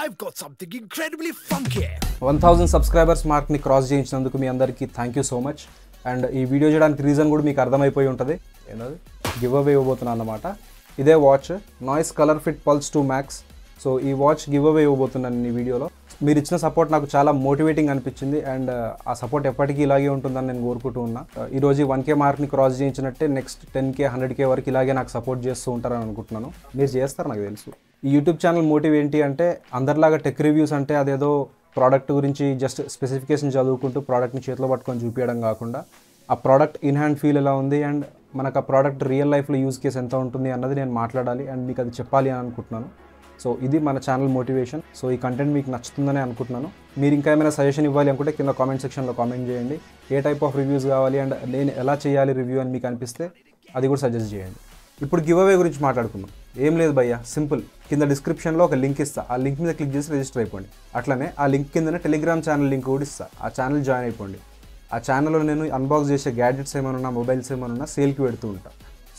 I've got something incredibly funky. 1000 subscribers మార్క్ని cross చేయించినందుకు మీ అందరికీ thank you so much. And ఈ వీడియో చేయడానికి రీజన్ కూడా మీకు అర్థమైపోయి ఉంటుంది. ఏంటది గివ్ అవే ఇవ్వబోతున్నాను అన్నమాట. ఇదే watch noise colour fit pulse 2 max. So ఈ వాచ్ గివ్ అవే ఇవ్వబోతున్నాను ఈ వీడియోలో. మీరు ఇచ్చిన సపోర్ట్ నాకు చాలా మోటివేటింగ్ అనిపించింది అండ్ ఆ సపోర్ట్ ఎప్పటికీ ఇలాగే ఉంటుందని నేను కోరుకుంటూ ఉన్నా. ఈరోజు 1K మార్క్ని cross చేయించినట్టే next 10K 100K వరకు ఇలాగే నాకు సపోర్ట్ చేస్తూ ఉంటారని అనుకుంటున్నాను. మీరు చేస్తారు నాకు తెలుసు. ఈ యూట్యూబ్ ఛానల్ మోటివ్ ఏంటి అంటే అందరిలాగా టెక్ రివ్యూస్ అంటే అదేదో ప్రోడక్ట్ గురించి జస్ట్ స్పెసిఫికేషన్ చదువుకుంటూ ప్రోడక్ట్ని చేతిలో పట్టుకొని చూపించడం కాకుండా ఆ ప్రోడక్ట్ ఇన్ హ్యాండ్ ఫీల్ ఎలా ఉంది అండ్ మనకు ఆ ప్రోడక్ట్ రియల్ లైఫ్లో యూజ్ కేస్ ఎంత ఉంటుంది అన్నది నేను మాట్లాడాలి అండ్ మీకు అది చెప్పాలి అని అనుకుంటున్నాను. సో ఇది మన ఛానల్ మోటివేషన్. సో ఈ కంటెంట్ మీకు నచ్చుతుందని అనుకుంటున్నాను. మీరు ఇంకా ఏమైనా సజెషన్ ఇవ్వాలి అనుకుంటే కింద కామెంట్ సెక్షన్లో కామెంట్ చేయండి. ఏ టైప్ ఆఫ్ రివ్యూస్ కావాలి అండ్ నేను ఎలా చేయాలి రివ్యూ అని మీకు అనిపిస్తే అది కూడా సజెస్ట్ చేయండి. ఇప్పుడు గివ్ అవే గురించి మాట్లాడుకుందాం. ఏం లేదు భయ్య, సింపుల్. కింద డిస్క్రిప్షన్లో ఒక లింక్ ఇస్తా. ఆ లింక్ మీద క్లిక్ చేసి రిజిస్టర్ అయిపోండి. అట్లనే ఆ లింక్ కిందనే టెలిగ్రామ్ ఛానల్ లింక్ కూడా ఇస్తా. ఆ ఛానల్ జాయిన్ అయిపోండి. ఆ ఛానల్లో నేను అన్బాక్స్ చేసే గ్యాడ్జెట్స్ ఏమైనా మొబైల్స్ ఏమైనా సేల్కి పెడుతూ ఉంటా.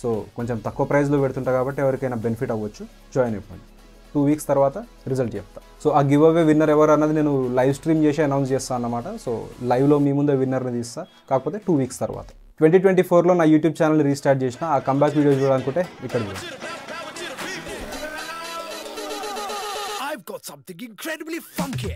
సో కొంచెం తక్కువ ప్రైస్లో పెడుతుంటా కాబట్టి ఎవరికైనా బెనిఫిట్ అవ్వచ్చు. జాయిన్ అయిపోండి. 2 వీక్స్ తర్వాత రిజల్ట్ చెప్తా. సో ఆ గివ్ అవే విన్నర్ ఎవరు అన్నది నేను లైవ్ స్ట్రీమ్ చేసి అనౌన్స్ చేస్తాను అన్నమాట. సో లైవ్లో మీ ముందే విన్నర్ని తీస్తా. కాకపోతే 2 వీక్స్ తర్వాత 2024లో నా యూట్యూబ్ ఛానల్ రీస్టార్ట్ చేసిన. ఆ కంబ్యాక్ వీడియో చూడాలనుకుంటే ఇక్కడ చూడండి. I've got something incredibly funky.